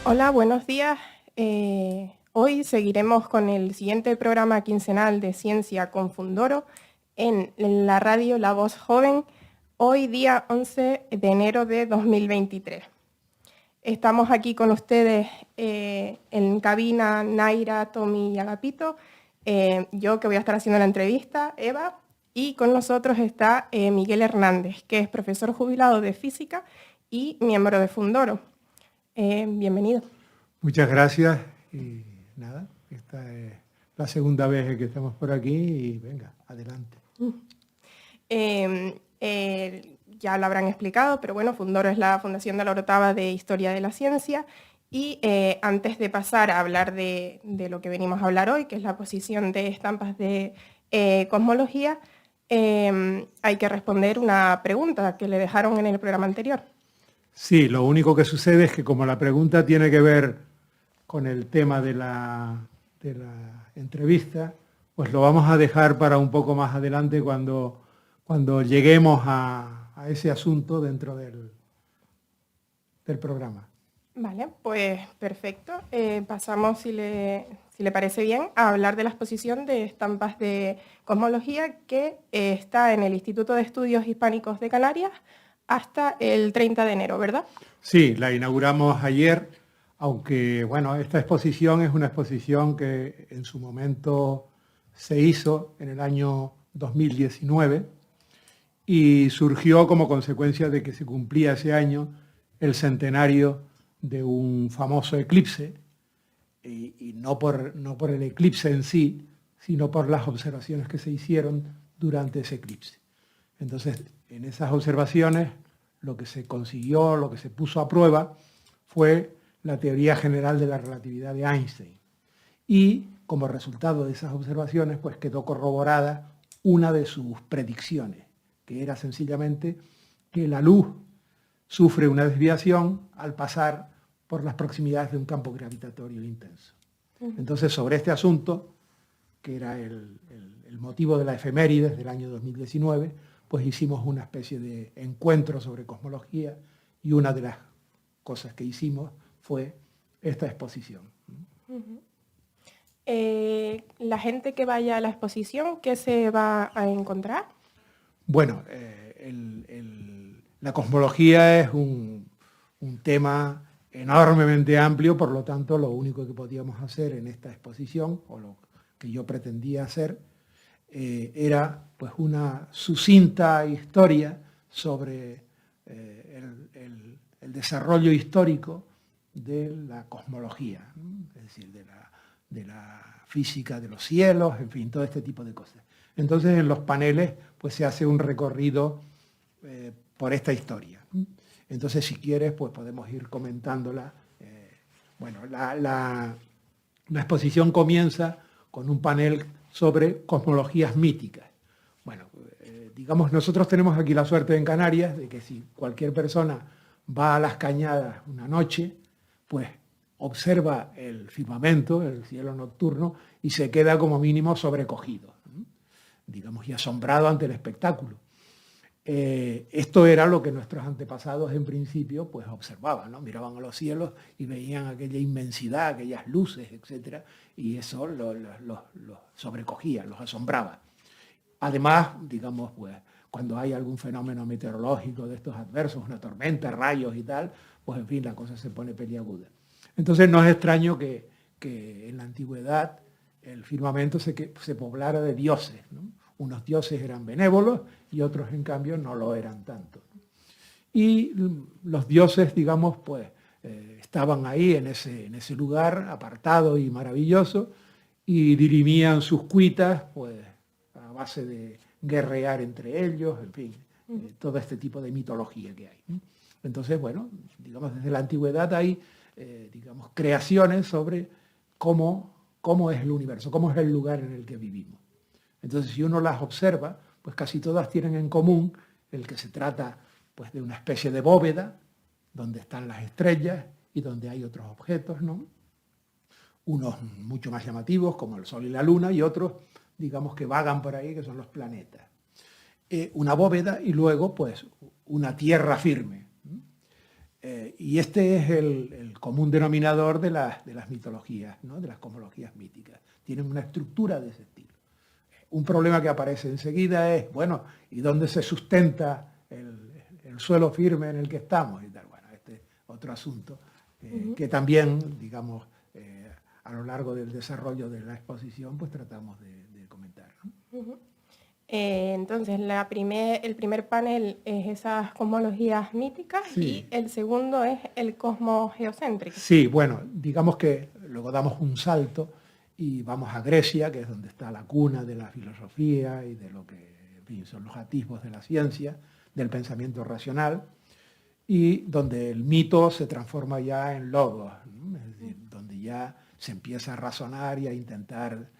Hola, buenos días. Hoy seguiremos con el siguiente programa quincenal de Ciencia con Fundoro en la radio La Voz Joven, hoy día 11 de enero de 2023. Estamos aquí con ustedes en cabina Naira, Tommy y Agapito, yo que voy a estar haciendo la entrevista, Eva, y con nosotros está Miguel Hernández, que es profesor jubilado de Física y miembro de Fundoro. Bienvenido. Muchas gracias y nada, esta es la segunda vez que estamos por aquí y venga, adelante. Ya lo habrán explicado, pero bueno, Fundoro es la Fundación de la Orotava de Historia de la Ciencia y antes de pasar a hablar de lo que venimos a hablar hoy, que es la posición de estampas de cosmología, hay que responder una pregunta que le dejaron en el programa anterior. Sí, lo único que sucede es que como la pregunta tiene que ver con el tema de la entrevista, pues lo vamos a dejar para un poco más adelante cuando lleguemos a ese asunto dentro del programa. Vale, pues perfecto. Pasamos, si le parece bien, a hablar de la exposición de estampas de cosmología que está en el Instituto de Estudios Hispánicos de Canarias hasta el 30 de enero, ¿verdad? Sí, la inauguramos ayer, aunque bueno, esta exposición es una exposición que en su momento se hizo en el año 2019 y surgió como consecuencia de que se cumplía ese año el centenario de un famoso eclipse, y no por el eclipse en sí, sino por las observaciones que se hicieron durante ese eclipse. Entonces, en esas observaciones, lo que se consiguió, lo que se puso a prueba, fue la teoría general de la relatividad de Einstein. Y como resultado de esas observaciones, pues quedó corroborada una de sus predicciones, que era sencillamente que la luz sufre una desviación al pasar por las proximidades de un campo gravitatorio intenso. Entonces, sobre este asunto, que era el motivo de la efemérides del año 2019, pues hicimos una especie de encuentro sobre cosmología y una de las cosas que hicimos fue esta exposición. La gente que vaya a la exposición, ¿qué se va a encontrar? Bueno, la cosmología es un tema enormemente amplio, por lo tanto lo único que podíamos hacer en esta exposición, o lo que yo pretendía hacer, era pues una sucinta historia sobre el desarrollo histórico de la cosmología, ¿no? Es decir, de la física de los cielos, en fin, todo este tipo de cosas. Entonces en los paneles pues se hace un recorrido por esta historia. Entonces si quieres pues podemos ir comentándola. Bueno, la exposición comienza con un panel sobre cosmologías míticas. Bueno, digamos, nosotros tenemos aquí la suerte en Canarias de que si cualquier persona va a las Cañadas una noche, pues observa el firmamento, el cielo nocturno, y se queda como mínimo sobrecogido, digamos, y asombrado ante el espectáculo. Esto era lo que nuestros antepasados en principio pues observaban, ¿no? Miraban a los cielos y veían aquella inmensidad, aquellas luces, etc. Y eso los sobrecogía, los asombraba. Además, digamos, pues, cuando hay algún fenómeno meteorológico de estos adversos, una tormenta, rayos y tal, pues en fin, la cosa se pone peliaguda. Entonces no es extraño que en la antigüedad el firmamento se poblara de dioses, ¿no? Unos dioses eran benévolos y otros, en cambio, no lo eran tanto. Y los dioses, digamos, pues estaban ahí en ese lugar apartado y maravilloso y dirimían sus cuitas pues, a base de guerrear entre ellos, en fin, todo este tipo de mitología que hay. Entonces, bueno, digamos, desde la antigüedad hay, digamos, creaciones sobre cómo es el universo, cómo es el lugar en el que vivimos. Entonces, si uno las observa, pues casi todas tienen en común el que se trata pues, de una especie de bóveda donde están las estrellas y donde hay otros objetos, ¿no? Unos mucho más llamativos, como el Sol y la Luna, y otros, digamos, que vagan por ahí, que son los planetas. Una bóveda y luego, pues, una tierra firme. Y este es el común denominador de las mitologías, ¿no? De las cosmologías míticas. Tienen una estructura de ese estilo. Un problema que aparece enseguida es, bueno, ¿y dónde se sustenta el suelo firme en el que estamos? Y tal. Bueno, este es otro asunto que también, digamos, a lo largo del desarrollo de la exposición, pues tratamos de comentar, ¿no? Entonces, el primer panel es esas cosmologías míticas, Sí. y el segundo es el cosmos geocéntrico. Sí, bueno, digamos que luego damos un salto y vamos a Grecia, que es donde está la cuna de la filosofía y de lo que, en fin, son los atisbos de la ciencia, del pensamiento racional, y donde el mito se transforma ya en logos, ¿no? Es decir, donde ya se empieza a razonar y a intentar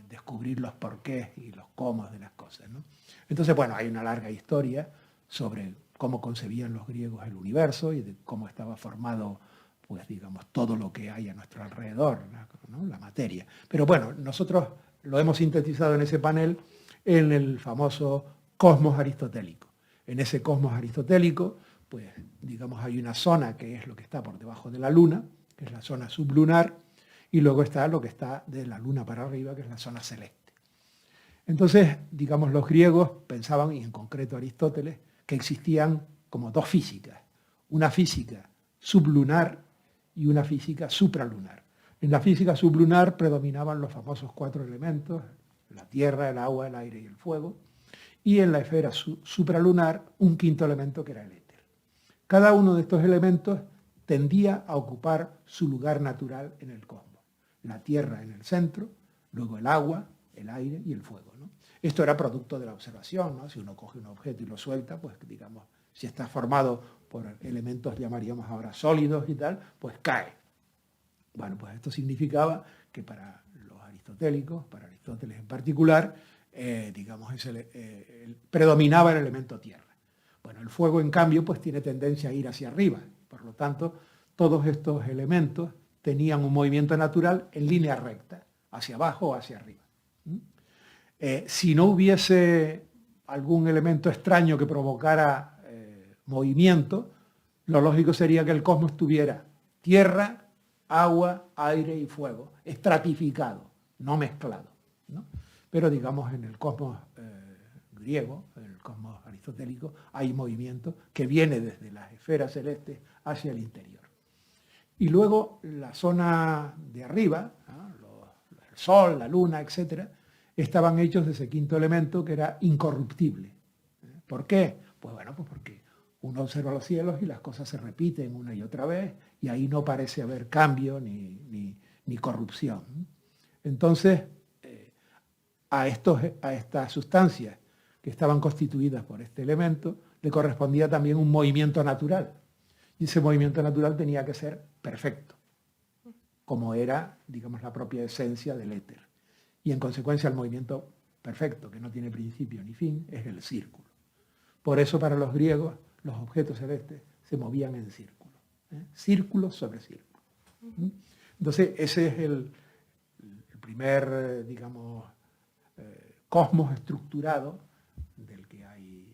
descubrir los porqués y los cómo de las cosas, ¿no? Entonces, bueno, hay una larga historia sobre cómo concebían los griegos el universo y de cómo estaba formado, pues digamos, todo lo que hay a nuestro alrededor, ¿no? La materia. Pero bueno, nosotros lo hemos sintetizado en ese panel en el famoso cosmos aristotélico. En ese cosmos aristotélico, pues digamos, hay una zona que es lo que está por debajo de la Luna, que es la zona sublunar, y luego está lo que está de la Luna para arriba, que es la zona celeste. Entonces, digamos, los griegos pensaban, y en concreto Aristóteles, que existían como dos físicas, una física sublunar y una física supralunar. En la física sublunar predominaban los famosos 4 elementos, la tierra, el agua, el aire y el fuego, y en la esfera supralunar un quinto elemento que era el éter. Cada uno de estos elementos tendía a ocupar su lugar natural en el cosmos. La tierra en el centro, luego el agua, el aire y el fuego, ¿no? Esto era producto de la observación, ¿no? Si uno coge un objeto y lo suelta, pues digamos, si está formado por elementos, llamaríamos ahora sólidos y tal, pues cae. Bueno, pues esto significaba que para los aristotélicos, para Aristóteles en particular, digamos, predominaba el elemento tierra. Bueno, el fuego, en cambio, pues tiene tendencia a ir hacia arriba. Por lo tanto, todos estos elementos tenían un movimiento natural en línea recta, hacia abajo o hacia arriba. Si no hubiese algún elemento extraño que provocara movimiento, lo lógico sería que el cosmos tuviera tierra, agua, aire y fuego, estratificado, no mezclado, ¿no? Pero digamos en el cosmos griego, en el cosmos aristotélico, hay movimiento que viene desde las esferas celestes hacia el interior. Y luego la zona de arriba, ¿no? El Sol, la Luna, etc., estaban hechos de ese quinto elemento que era incorruptible. ¿Por qué? Pues bueno, pues porque uno observa los cielos y las cosas se repiten una y otra vez y ahí no parece haber cambio ni corrupción. Entonces, a estas sustancias que estaban constituidas por este elemento le correspondía también un movimiento natural. Y ese movimiento natural tenía que ser perfecto, como era, digamos, la propia esencia del éter. Y en consecuencia el movimiento perfecto, que no tiene principio ni fin, es el círculo. Por eso para los griegos los objetos celestes se movían en círculo, círculo sobre círculo. Entonces ese es el primer, digamos, cosmos estructurado del que hay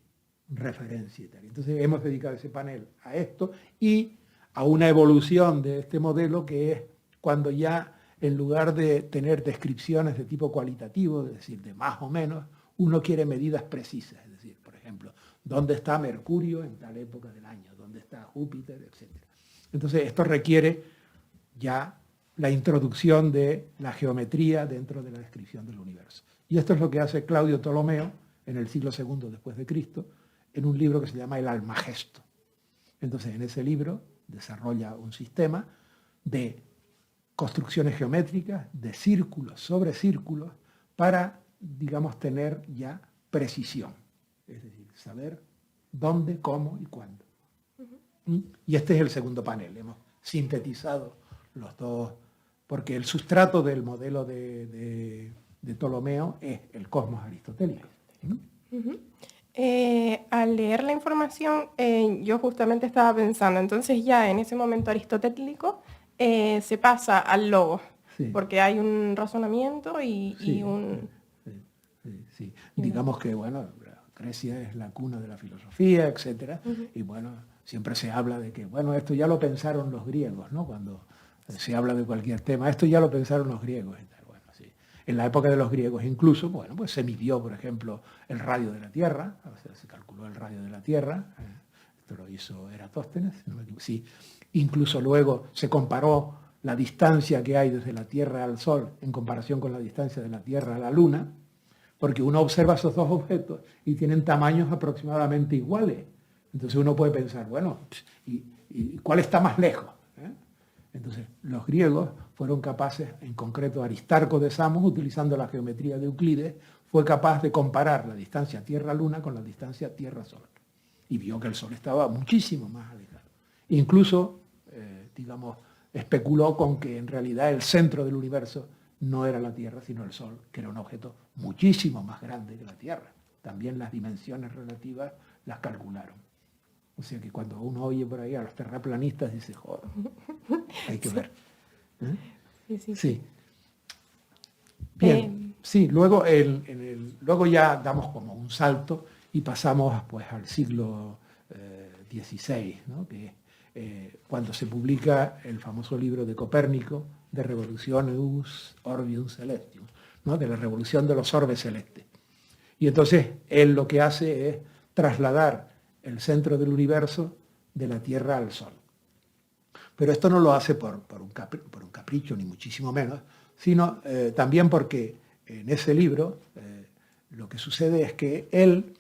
referencia y tal. Entonces hemos dedicado ese panel a esto y a una evolución de este modelo que es cuando ya en lugar de tener descripciones de tipo cualitativo, es decir, de más o menos, uno quiere medidas precisas, es decir, por ejemplo, ¿dónde está Mercurio en tal época del año? ¿Dónde está Júpiter? Etcétera. Entonces esto requiere ya la introducción de la geometría dentro de la descripción del universo. Y esto es lo que hace Claudio Ptolomeo en el siglo II después de Cristo, en un libro que se llama el Almagesto. Entonces, en ese libro desarrolla un sistema de construcciones geométricas, de círculos sobre círculos, para, digamos, tener ya precisión. Es decir, saber dónde, cómo y cuándo. Y este es el segundo panel. Hemos sintetizado los dos, porque el sustrato del modelo de Ptolomeo es el cosmos aristotélico. Al leer la información, yo justamente estaba pensando, entonces ya en ese momento aristotélico se pasa al logos, Sí, porque hay un razonamiento y sí, un... sí. Digamos que, bueno, Grecia es la cuna de la filosofía, etcétera, Ujú. y bueno, siempre se habla de que, bueno, esto ya lo pensaron los griegos, ¿no? Cuando se habla de cualquier tema, esto ya lo pensaron los griegos y tal. Bueno, sí. En la época de los griegos incluso, bueno, pues se midió, por ejemplo, el radio de la Tierra, o sea, se calculó el radio de la Tierra, esto lo hizo Eratóstenes, no me equivoco, sí. Incluso luego se comparó la distancia que hay desde la Tierra al Sol en comparación con la distancia de la Tierra a la Luna, porque uno observa esos dos objetos y tienen tamaños aproximadamente iguales. Entonces uno puede pensar, bueno, ¿y cuál está más lejos? Entonces los griegos fueron capaces, en concreto Aristarco de Samos, utilizando la geometría de Euclides, fue capaz de comparar la distancia Tierra-Luna con la distancia Tierra-Sol. Y vio que el Sol estaba muchísimo más alejado. Incluso, digamos, especuló con que en realidad el centro del universo no era la Tierra, sino el Sol, que era un objeto muchísimo más grande que la Tierra. También las dimensiones relativas las calcularon. O sea que cuando uno oye por ahí a los terraplanistas, dice, joder, hay que Sí, ver. ¿Eh? sí, sí, sí. Sí. Bien, sí, luego, luego ya damos como un salto y pasamos pues, al siglo XVI, ¿no? Que cuando se publica el famoso libro de Copérnico, de Revolutionibus Orbium Celestium, ¿no? De la revolución de los orbes celestes. Y entonces él lo que hace es trasladar el centro del universo de la Tierra al Sol. Pero esto no lo hace por un capricho, ni muchísimo menos, sino también porque en ese libro lo que sucede es que él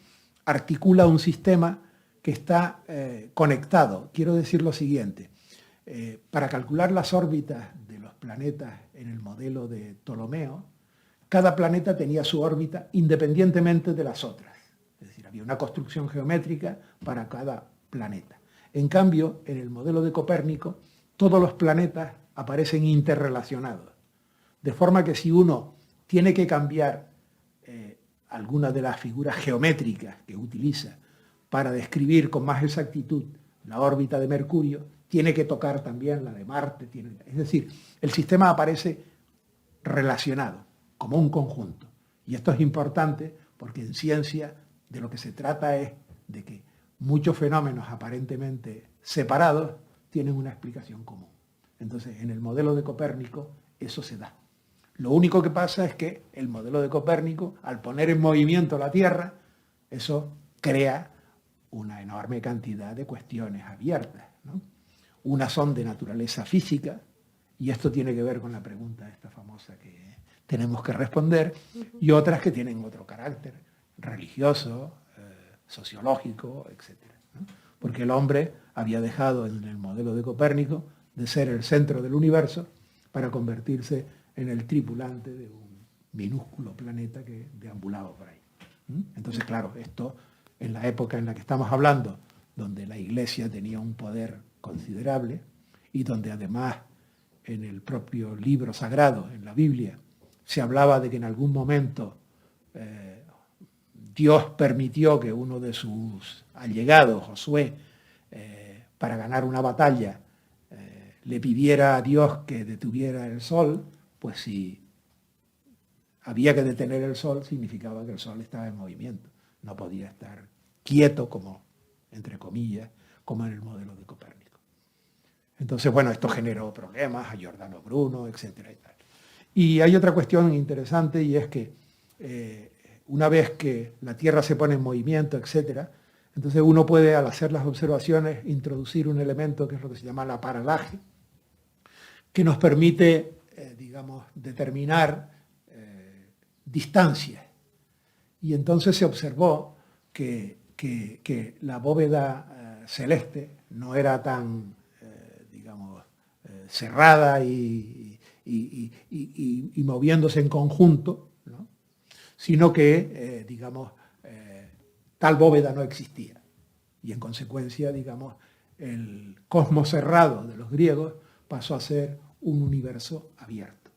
articula un sistema que está conectado. Quiero decir lo siguiente, para calcular las órbitas de los planetas en el modelo de Ptolomeo, cada planeta tenía su órbita independientemente de las otras. Es decir, había una construcción geométrica para cada planeta. En cambio, en el modelo de Copérnico, todos los planetas aparecen interrelacionados. De forma que si uno tiene que cambiar alguna de las figuras geométricas que utiliza para describir con más exactitud la órbita de Mercurio, tiene que tocar también la de Marte. Es decir, el sistema aparece relacionado, como un conjunto. Y esto es importante porque en ciencia de lo que se trata es de que muchos fenómenos aparentemente separados tienen una explicación común. Entonces, en el modelo de Copérnico eso se da. Lo único que pasa es que el modelo de Copérnico, al poner en movimiento la Tierra, eso crea una enorme cantidad de cuestiones abiertas, ¿no? Unas son de naturaleza física, y esto tiene que ver con la pregunta esta famosa que tenemos que responder, y otras que tienen otro carácter, religioso, sociológico, etc. ¿no? Porque el hombre había dejado en el modelo de Copérnico de ser el centro del universo para convertirse en el tripulante de un minúsculo planeta que deambulaba por ahí. Entonces, claro, esto en la época en la que estamos hablando, donde la Iglesia tenía un poder considerable y donde además en el propio libro sagrado, en la Biblia, se hablaba de que en algún momento Dios permitió que uno de sus allegados, Josué, para ganar una batalla, le pidiera a Dios que detuviera el sol, pues si había que detener el sol, significaba que el sol estaba en movimiento. No podía estar quieto, como, entre comillas, como en el modelo de Copérnico. Entonces, bueno, esto generó problemas a Giordano Bruno, etcétera y tal. Y hay otra cuestión interesante, y es que una vez que la Tierra se pone en movimiento, etcétera, entonces uno puede, al hacer las observaciones, introducir un elemento que es lo que se llama la paralaje, que nos permite, digamos, determinar distancias. Y entonces se observó que la bóveda celeste no era tan, digamos, cerrada y moviéndose en conjunto, ¿no? Sino que, digamos, tal bóveda no existía. Y en consecuencia, digamos, el cosmos cerrado de los griegos pasó a ser un universo abierto.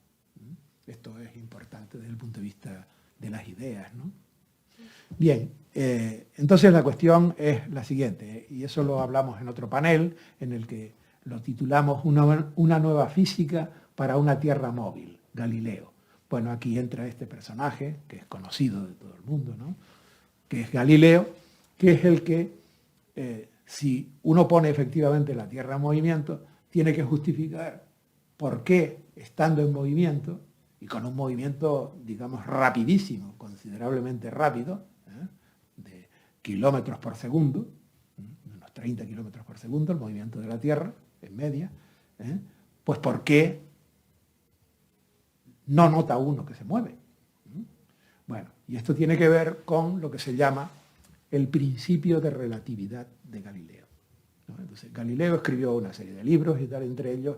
Esto es importante desde el punto de vista de las ideas, ¿no? Bien, entonces la cuestión es la siguiente, y eso lo hablamos en otro panel, en el que lo titulamos Una nueva física para una Tierra móvil, Galileo. Bueno, aquí entra este personaje, que es conocido de todo el mundo, ¿no? Que es Galileo, que es el que, si uno pone efectivamente la Tierra en movimiento, tiene que justificar por qué, estando en movimiento, y con un movimiento, digamos, rapidísimo, considerablemente rápido, de kilómetros por segundo, unos 30 kilómetros por segundo, el movimiento de la Tierra, en media, pues ¿por qué no nota uno que se mueve? Bueno, y esto tiene que ver con lo que se llama el principio de relatividad de Galileo, ¿no? Entonces, Galileo escribió una serie de libros y tal, entre ellos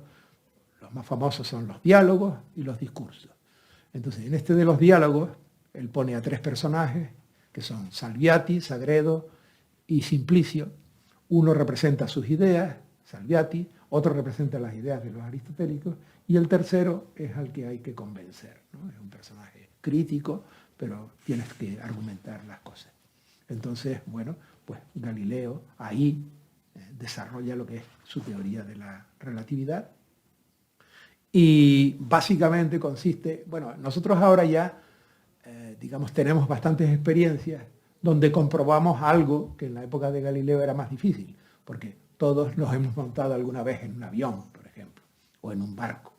los más famosos son los diálogos y los discursos. Entonces, en este de los diálogos, él pone a 3 personajes, que son Salviati, Sagredo y Simplicio. Uno representa sus ideas, Salviati, otro representa las ideas de los aristotélicos, y el tercero es al que hay que convencer, ¿no? Es un personaje crítico, pero tienes que argumentar las cosas. Entonces, bueno, pues Galileo ahí desarrolla lo que es su teoría de la relatividad, y básicamente consiste, bueno, nosotros ahora ya, digamos, tenemos bastantes experiencias donde comprobamos algo que en la época de Galileo era más difícil, porque todos nos hemos montado alguna vez en un avión, por ejemplo, o en un barco.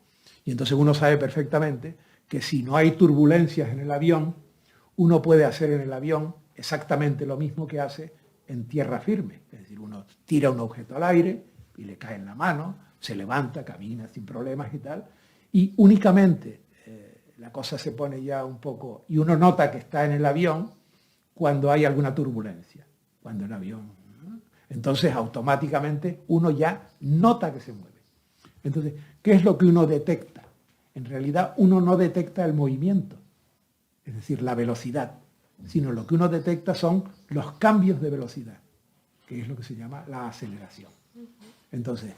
Y entonces uno sabe perfectamente que si no hay turbulencias en el avión, uno puede hacer en el avión exactamente lo mismo que hace en tierra firme. Es decir, uno tira un objeto al aire y le cae en la mano, se levanta, camina sin problemas y tal, y únicamente la cosa se pone ya un poco, y uno nota que está en el avión cuando hay alguna turbulencia, cuando el avión, ¿no? Entonces automáticamente uno ya nota que se mueve. Entonces, ¿qué es lo que uno detecta? En realidad uno no detecta el movimiento, es decir, la velocidad, sino lo que uno detecta son los cambios de velocidad, que es lo que se llama la aceleración. Entonces,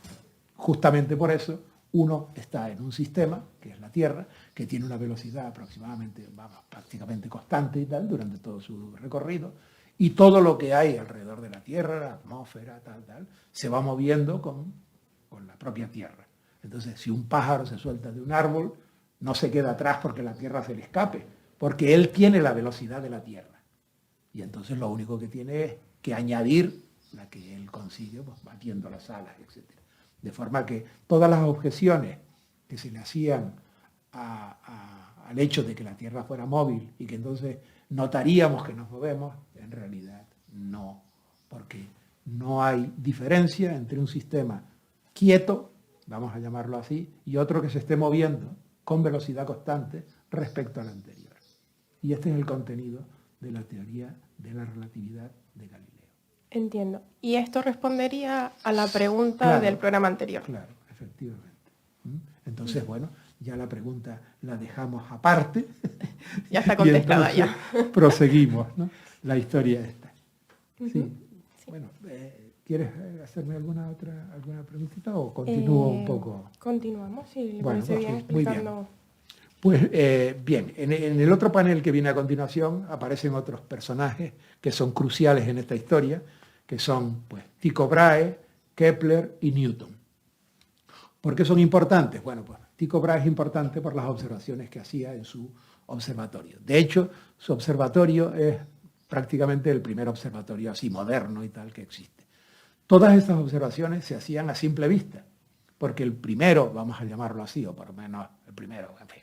justamente por eso uno está en un sistema, que es la Tierra, que tiene una velocidad aproximadamente, vamos, prácticamente constante y tal, durante todo su recorrido, y todo lo que hay alrededor de la Tierra, la atmósfera, tal, se va moviendo con la propia Tierra. Entonces, si un pájaro se suelta de un árbol, no se queda atrás porque la Tierra se le escape, porque él tiene la velocidad de la Tierra. Y entonces lo único que tiene es que añadir la que él consigue, pues, batiendo las alas, etc. De forma que todas las objeciones que se le hacían al hecho de que la Tierra fuera móvil y que entonces notaríamos que nos movemos, en realidad no, porque no hay diferencia entre un sistema quieto, vamos a llamarlo así, y otro que se esté moviendo con velocidad constante respecto al anterior. Y este es el contenido de la teoría de la relatividad de Galileo. Entiendo. Y esto respondería a la pregunta del programa anterior. Claro, efectivamente. Entonces, bueno, ya la pregunta la dejamos aparte. Ya está contestada ya. Proseguimos, ¿no? La historia esta. Sí. Bueno, ¿quieres hacerme alguna preguntita o continúo un poco? Continuamos, si le parece bien, explicando. Pues bien, en el otro panel que viene a continuación aparecen otros personajes que son cruciales en esta historia, que son pues, Tycho Brahe, Kepler y Newton. ¿Por qué son importantes? Bueno, pues Tycho Brahe es importante por las observaciones que hacía en su observatorio. De hecho, su observatorio es prácticamente el primer observatorio así moderno y tal que existe. Todas estas observaciones se hacían a simple vista, porque el primero, vamos a llamarlo así, o por lo menos el primero, en fin,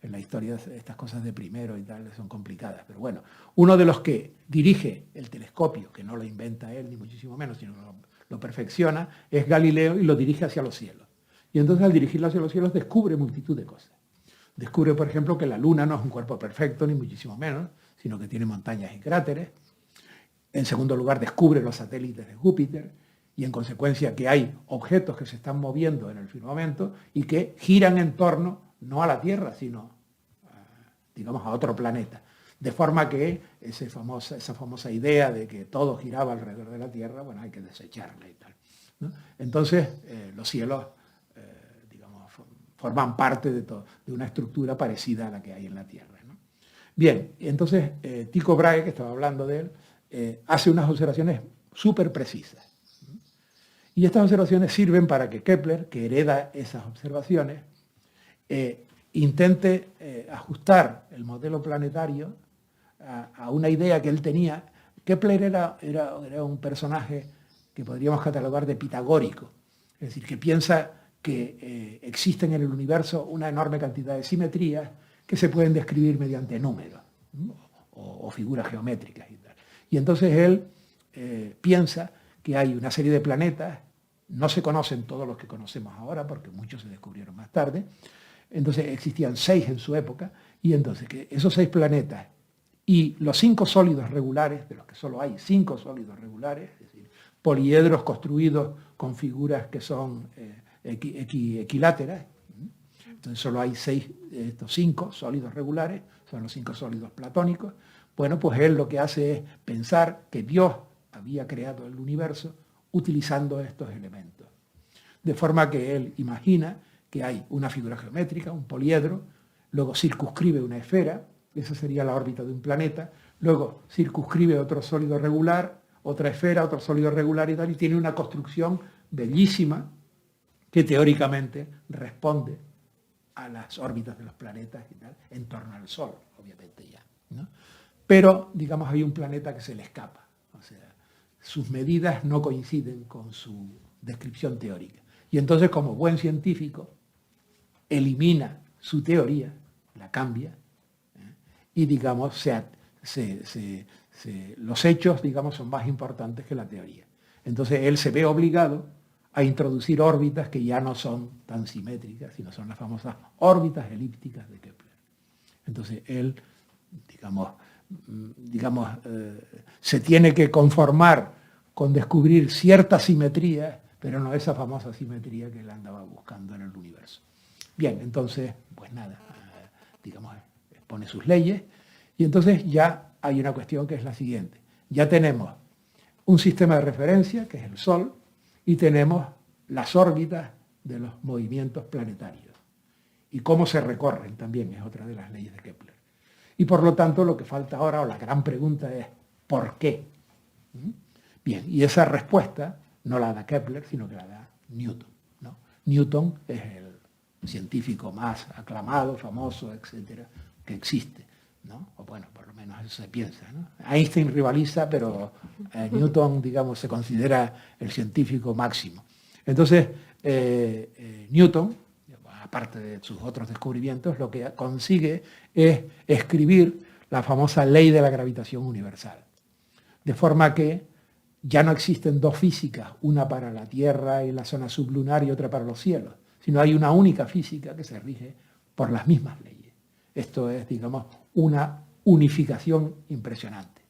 en la historia estas cosas de primero y tal son complicadas, pero bueno, uno de los que dirige el telescopio, que no lo inventa él ni muchísimo menos, sino que lo perfecciona, es Galileo y lo dirige hacia los cielos. Y entonces al dirigirlo hacia los cielos descubre multitud de cosas. Descubre, por ejemplo, que la Luna no es un cuerpo perfecto, ni muchísimo menos, sino que tiene montañas y cráteres. En segundo lugar, descubre los satélites de Júpiter y en consecuencia que hay objetos que se están moviendo en el firmamento y que giran en torno no a la Tierra, sino, digamos, a otro planeta. De forma que esa famosa idea de que todo giraba alrededor de la Tierra, bueno, hay que desecharla y tal, ¿no? Entonces, los cielos, digamos, forman parte de una estructura parecida a la que hay en la Tierra, ¿no? Bien, entonces Tycho Brahe, que estaba hablando de él, hace unas observaciones súper precisas. Y estas observaciones sirven para que Kepler, que hereda esas observaciones, intente ajustar el modelo planetario a una idea que él tenía. Kepler era un personaje que podríamos catalogar de pitagórico, es decir, que piensa que existen en el universo una enorme cantidad de simetrías que se pueden describir mediante números, ¿no? o figuras geométricas y tal. Y entonces él piensa que hay una serie de planetas, no se conocen todos los que conocemos ahora, porque muchos se descubrieron más tarde, entonces existían 6 en su época, y entonces que esos 6 planetas y los 5 sólidos regulares, de los que solo hay 5 sólidos regulares, es decir, poliedros construidos con figuras que son equiláteras, entonces solo hay 6, estos 5 sólidos regulares, son los 5 sólidos platónicos. Bueno, pues él lo que hace es pensar que Dios había creado el universo utilizando estos elementos. De forma que él imagina que hay una figura geométrica, un poliedro, luego circunscribe una esfera, esa sería la órbita de un planeta, luego circunscribe otro sólido regular, otra esfera, otro sólido regular y tal, y tiene una construcción bellísima que teóricamente responde a las órbitas de los planetas y tal, en torno al Sol, obviamente ya, ¿no? Pero, digamos, hay un planeta que se le escapa, o sea, sus medidas no coinciden con su descripción teórica. Y entonces, como buen científico, elimina su teoría, la cambia, y, digamos, los hechos, digamos, son más importantes que la teoría. Entonces, él se ve obligado a introducir órbitas que ya no son tan simétricas, sino son las famosas órbitas elípticas de Kepler. Entonces, él, se tiene que conformar con descubrir cierta simetría, pero no esa famosa simetría que él andaba buscando en el universo. Bien, entonces, pues nada, expone sus leyes, y entonces ya hay una cuestión que es la siguiente. Ya tenemos un sistema de referencia, que es el Sol, y tenemos las órbitas de los movimientos planetarios. Y cómo se recorren también es otra de las leyes de Kepler. Y por lo tanto lo que falta ahora, o la gran pregunta es, ¿por qué? Bien, y esa respuesta no la da Kepler, sino que la da Newton, ¿no? Newton es el científico más aclamado, famoso, etcétera, que existe, ¿no? O bueno, por lo menos eso se piensa, ¿no? Einstein rivaliza, pero Newton, digamos, se considera el científico máximo. Entonces, Newton, aparte de sus otros descubrimientos, lo que consigue es escribir la famosa ley de la gravitación universal. De forma que ya no existen 2 físicas, una para la Tierra y la zona sublunar y otra para los cielos, sino hay una única física que se rige por las mismas leyes. Esto es, digamos, una unificación impresionante.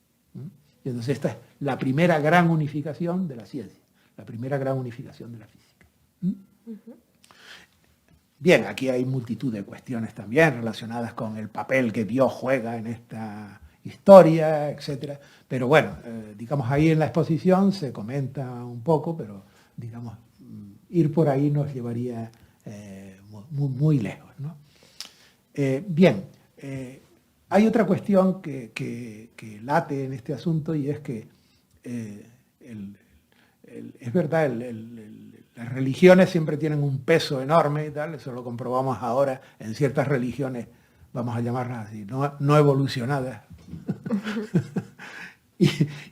Y entonces esta es la primera gran unificación de la ciencia, la primera gran unificación de la física. Bien, aquí hay multitud de cuestiones también relacionadas con el papel que Dios juega en esta historia, etc. Pero bueno, digamos, ahí en la exposición se comenta un poco, pero digamos, ir por ahí nos llevaría muy lejos, ¿no? Bien, hay otra cuestión que late en este asunto, y es que es verdad, las religiones siempre tienen un peso enorme y tal, eso lo comprobamos ahora en ciertas religiones, vamos a llamarlas así, no evolucionadas,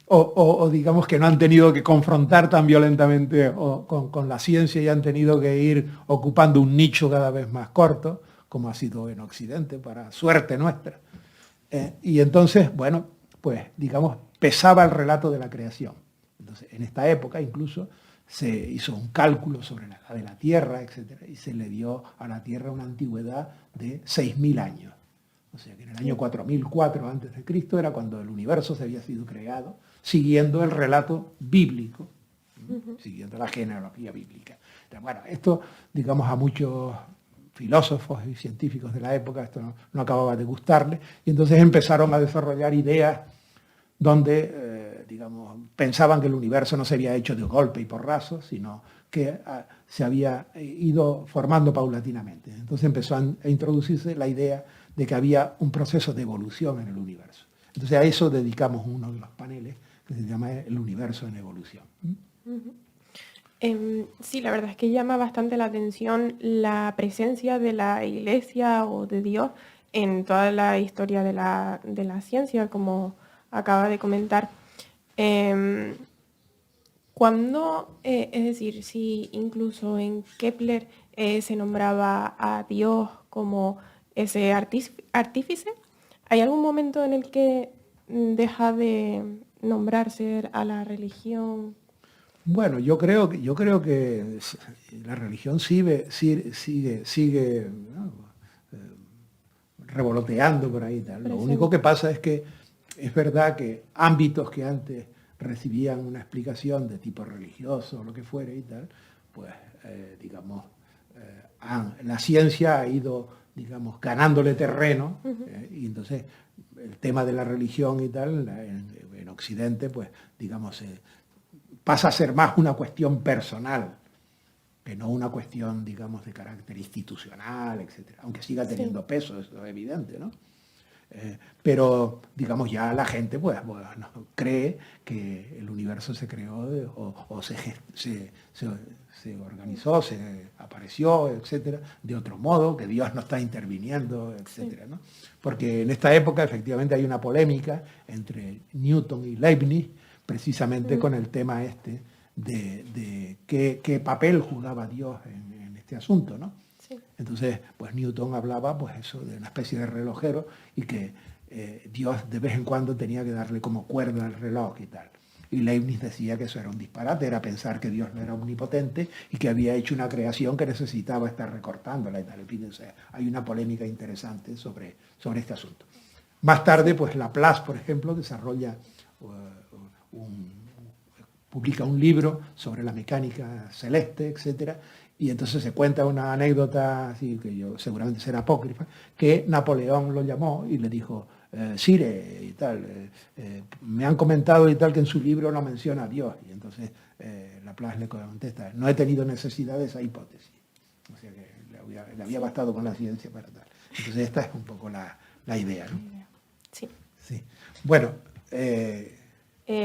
o digamos que no han tenido que confrontar tan violentamente con la ciencia y han tenido que ir ocupando un nicho cada vez más corto, como ha sido en Occidente, para suerte nuestra. Y entonces, bueno, pues digamos, pesaba el relato de la creación. Entonces, en esta época incluso se hizo un cálculo sobre la edad de la Tierra, etc., y se le dio a la Tierra una antigüedad de 6.000 años. O sea que en el año 4004 a.C. era cuando el universo se había sido creado, siguiendo el relato bíblico, siguiendo la genealogía bíblica. Entonces, bueno, esto, digamos, a muchos filósofos y científicos de la época esto no acababa de gustarles, y entonces empezaron a desarrollar ideas donde, digamos, pensaban que el universo no se había hecho de golpe y porrazo, sino que se había ido formando paulatinamente. Entonces empezó a introducirse la idea de que había un proceso de evolución en el universo. Entonces a eso dedicamos uno de los paneles que se llama El universo en evolución. Sí, la verdad es que llama bastante la atención la presencia de la Iglesia o de Dios en toda la historia de la ciencia, como acaba de comentar. Cuando, es decir, si incluso en Kepler se nombraba a Dios como ese artífice, ¿hay algún momento en el que deja de nombrarse a la religión? Bueno, yo creo que la religión sigue ¿no? Revoloteando por ahí. Tal. Lo único que pasa es que es verdad que ámbitos que antes recibían una explicación de tipo religioso o lo que fuera y tal, pues digamos, la ciencia ha ido, digamos, ganándole terreno y entonces el tema de la religión y tal en Occidente, pues digamos, pasa a ser más una cuestión personal que no una cuestión, digamos, de carácter institucional, etcétera, aunque siga teniendo peso, eso es evidente, ¿no? Pero, digamos, ya la gente pues, bueno, cree que el universo se creó o se organizó, se apareció, etcétera, de otro modo, que Dios no está interviniendo, etcétera, ¿no? Porque en esta época efectivamente hay una polémica entre Newton y Leibniz, precisamente con el tema este de qué papel jugaba Dios en este asunto, ¿no? Entonces, pues Newton hablaba, pues eso, de una especie de relojero y que Dios de vez en cuando tenía que darle como cuerda al reloj y tal. Y Leibniz decía que eso era un disparate, era pensar que Dios no era omnipotente y que había hecho una creación que necesitaba estar recortándola y tal. O sea, hay una polémica interesante sobre este asunto. Más tarde, pues Laplace, por ejemplo, desarrolla publica un libro sobre la mecánica celeste, etcétera, y entonces se cuenta una anécdota, así que seguramente será apócrifa, que Napoleón lo llamó y le dijo, Sire, y tal, me han comentado y tal que en su libro no menciona a Dios. Y entonces Laplace le contesta, no he tenido necesidad de esa hipótesis. O sea que le había bastado con la ciencia para tal. Entonces esta es un poco la idea, ¿no? Sí. Sí. Bueno,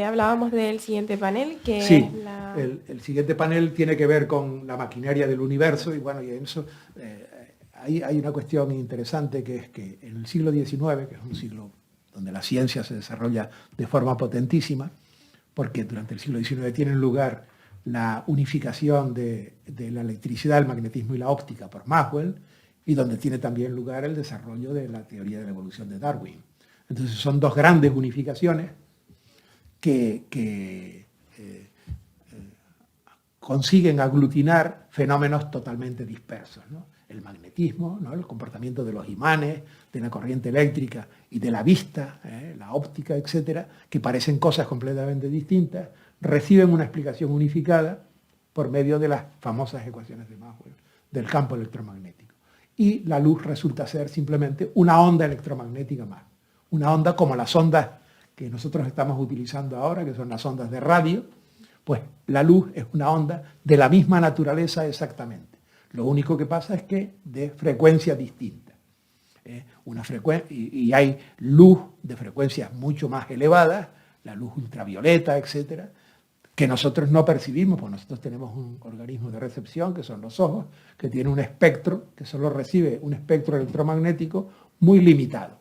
hablábamos del siguiente panel, que sí, es la... el siguiente panel tiene que ver con la maquinaria del universo y bueno, y en eso hay una cuestión interesante que es que en el siglo XIX, que es un siglo donde la ciencia se desarrolla de forma potentísima, porque durante el siglo XIX tiene lugar la unificación de la electricidad, el magnetismo y la óptica por Maxwell, y donde tiene también lugar el desarrollo de la teoría de la evolución de Darwin. Entonces son dos grandes unificaciones que consiguen aglutinar fenómenos totalmente dispersos, ¿no? El magnetismo, ¿no? El comportamiento de los imanes, de la corriente eléctrica y de la vista, la óptica, etcétera, que parecen cosas completamente distintas, reciben una explicación unificada por medio de las famosas ecuaciones de Maxwell del campo electromagnético. Y la luz resulta ser simplemente una onda electromagnética más, una onda como las ondas que nosotros estamos utilizando ahora, que son las ondas de radio, pues la luz es una onda de la misma naturaleza exactamente. Lo único que pasa es que de frecuencia distinta. Y hay luz de frecuencias mucho más elevadas, la luz ultravioleta, etcétera, que nosotros no percibimos, porque nosotros tenemos un organismo de recepción, que son los ojos, que tiene un espectro, que solo recibe un espectro electromagnético muy limitado,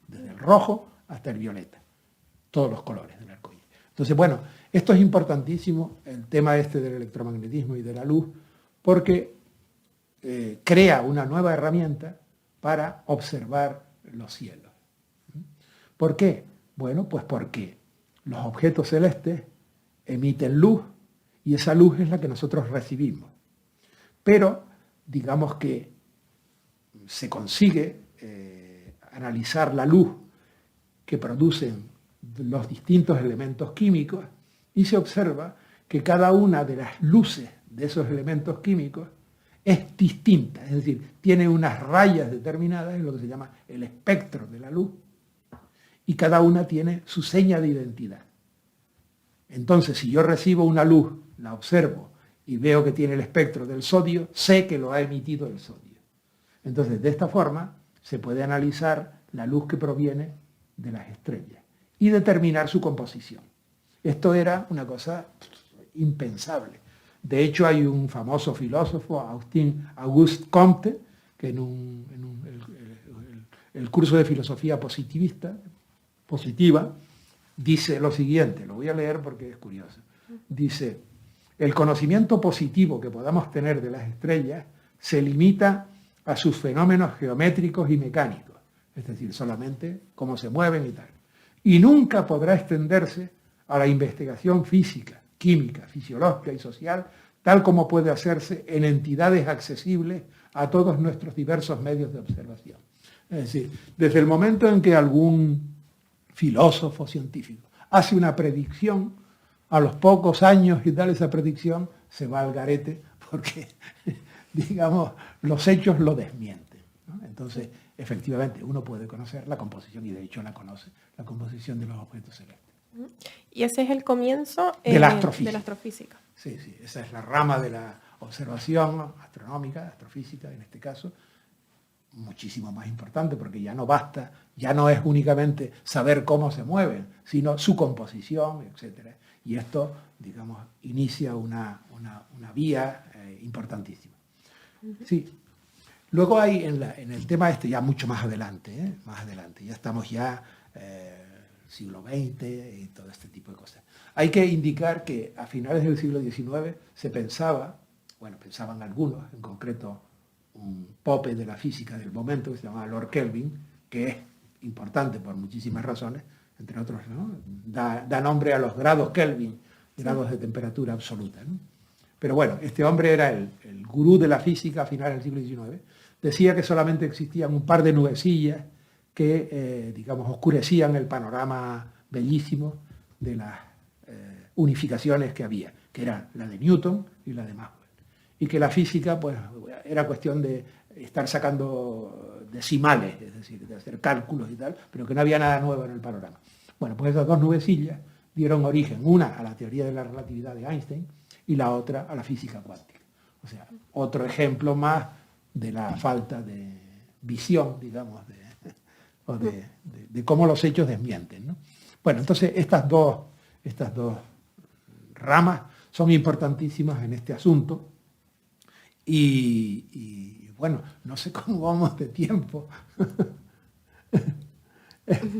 desde el rojo hasta el violeta, todos los colores del arco iris. Entonces, bueno, esto es importantísimo, el tema este del electromagnetismo y de la luz, porque crea una nueva herramienta para observar los cielos. ¿Por qué? Bueno, pues porque los objetos celestes emiten luz y esa luz es la que nosotros recibimos. Pero, digamos que se consigue analizar la luz que producen los distintos elementos químicos y se observa que cada una de las luces de esos elementos químicos es distinta, es decir, tiene unas rayas determinadas en lo que se llama el espectro de la luz y cada una tiene su seña de identidad. Entonces, si yo recibo una luz, la observo y veo que tiene el espectro del sodio, sé que lo ha emitido el sodio. Entonces, de esta forma, se puede analizar la luz que proviene de las estrellas y determinar su composición. Esto era una cosa impensable. De hecho, hay un famoso filósofo, Auguste Comte, que en el curso de filosofía positiva, dice lo siguiente, lo voy a leer porque es curioso. Dice, el conocimiento positivo que podamos tener de las estrellas se limita a sus fenómenos geométricos y mecánicos, es decir, solamente cómo se mueven y tal. Y nunca podrá extenderse a la investigación física, química, fisiológica y social, tal como puede hacerse en entidades accesibles a todos nuestros diversos medios de observación. Es decir, desde el momento en que algún filósofo científico hace una predicción, a los pocos años y tal, esa predicción se va al garete porque, digamos, los hechos lo desmienten, ¿no? Entonces, efectivamente, uno puede conocer la composición, y de hecho la conoce, la composición de los objetos celestes. Y ese es el comienzo de la astrofísica. De la astrofísica. Sí, sí, esa es la rama de la observación astronómica, astrofísica en este caso, muchísimo más importante porque ya no basta, ya no es únicamente saber cómo se mueven, sino su composición, etc. Y esto, digamos, inicia una vía importantísima. Sí. Luego hay en el tema este, ya mucho más adelante, ya estamos ya siglo XX y todo este tipo de cosas. Hay que indicar que a finales del siglo XIX se pensaba, bueno, pensaban algunos, en concreto un pope de la física del momento que se llamaba Lord Kelvin, que es importante por muchísimas razones, entre otros, ¿no? Da nombre a los grados Kelvin, grados de temperatura absoluta, ¿no? Pero bueno, este hombre era el gurú de la física a finales del siglo XIX. Decía que solamente existían un par de nubecillas que, digamos, oscurecían el panorama bellísimo de las unificaciones que había, que era la de Newton y la de Maxwell. Y que la física, pues, era cuestión de estar sacando decimales, es decir, de hacer cálculos y tal, pero que no había nada nuevo en el panorama. Bueno, pues esas dos nubecillas dieron origen, una a la teoría de la relatividad de Einstein y la otra a la física cuántica. O sea, otro ejemplo más de la falta de visión, digamos, de cómo los hechos desmienten, ¿no? Bueno, entonces estas dos ramas son importantísimas en este asunto y bueno, no sé cómo vamos de tiempo,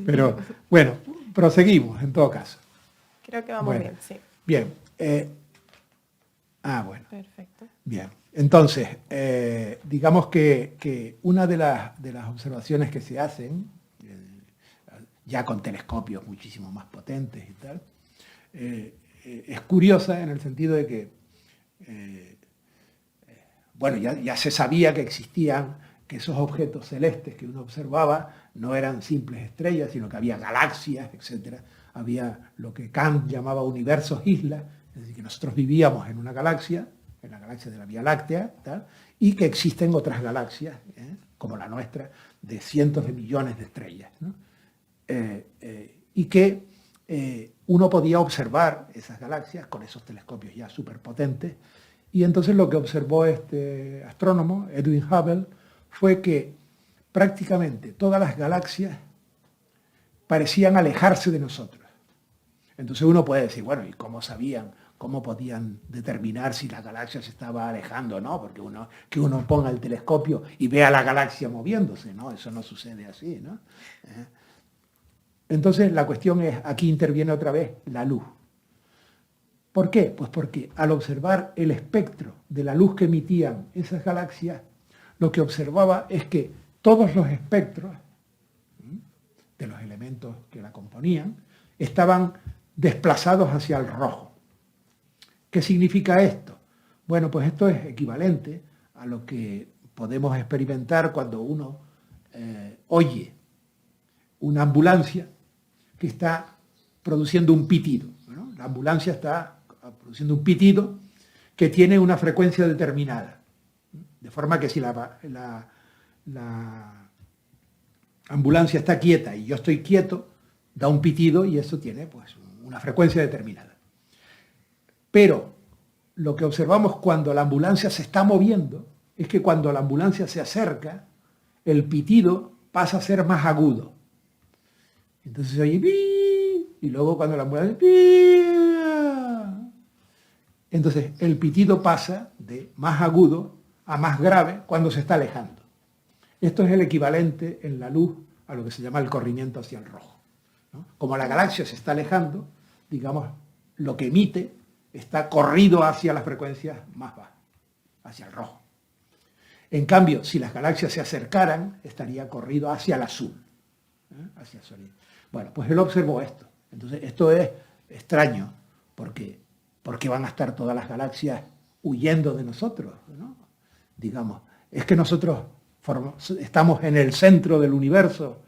pero bueno, proseguimos en todo caso. Creo que vamos bien, sí. Bien. Bueno. Perfecto. Bien. Entonces, digamos que una de las observaciones que se hacen, ya con telescopios muchísimo más potentes y tal, es curiosa en el sentido de que, bueno, ya se sabía que existían, que esos objetos celestes que uno observaba no eran simples estrellas, sino que había galaxias, etc. Había lo que Kant llamaba universos islas, es decir, que nosotros vivíamos en una galaxia, en la galaxia de la Vía Láctea, tal, y que existen otras galaxias, como la nuestra, de cientos de millones de estrellas, ¿no? Y que uno podía observar esas galaxias con esos telescopios ya superpotentes, y entonces lo que observó este astrónomo, Edwin Hubble, fue que prácticamente todas las galaxias parecían alejarse de nosotros. Entonces uno puede decir, bueno, ¿y cómo sabían? ¿Cómo podían determinar si la galaxia se estaba alejando o no? Porque que uno ponga el telescopio y vea la galaxia moviéndose, ¿no? Eso no sucede así, ¿no? Entonces la cuestión es, aquí interviene otra vez la luz. ¿Por qué? Pues porque al observar el espectro de la luz que emitían esas galaxias, lo que observaba es que todos los espectros de los elementos que la componían estaban desplazados hacia el rojo. ¿Qué significa esto? Bueno, pues esto es equivalente a lo que podemos experimentar cuando uno oye una ambulancia que está produciendo un pitido, ¿no? La ambulancia está produciendo un pitido que tiene una frecuencia determinada, de forma que si la ambulancia está quieta y yo estoy quieto, da un pitido y eso tiene pues una frecuencia determinada. Pero lo que observamos cuando la ambulancia se está moviendo es que cuando la ambulancia se acerca, el pitido pasa a ser más agudo. Entonces se oye pi, y luego cuando la mueve pi. Entonces el pitido pasa de más agudo a más grave cuando se está alejando. Esto es el equivalente en la luz a lo que se llama el corrimiento hacia el rojo, ¿no? Como la galaxia se está alejando, digamos, lo que emite está corrido hacia las frecuencias más bajas, hacia el rojo. En cambio, si las galaxias se acercaran, estaría corrido hacia el azul, hacia el sol. Bueno, pues él observó esto. Entonces, esto es extraño, porque van a estar todas las galaxias huyendo de nosotros, ¿no? Digamos, es que nosotros estamos en el centro del universo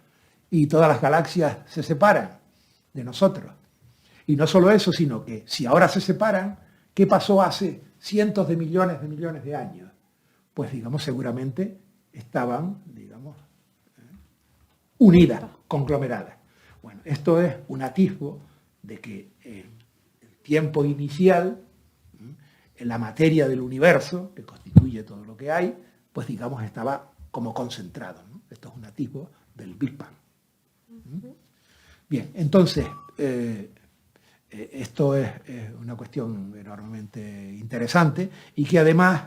y todas las galaxias se separan de nosotros. Y no solo eso, sino que si ahora se separan, ¿qué pasó hace cientos de millones de años? Pues, digamos, seguramente estaban, digamos, unidas, conglomeradas. Bueno, esto es un atisbo de que el tiempo inicial, en la materia del universo, que constituye todo lo que hay, pues, digamos, estaba como concentrado, ¿no? Esto es un atisbo del Big Bang. Bien, entonces, esto es una cuestión enormemente interesante y que además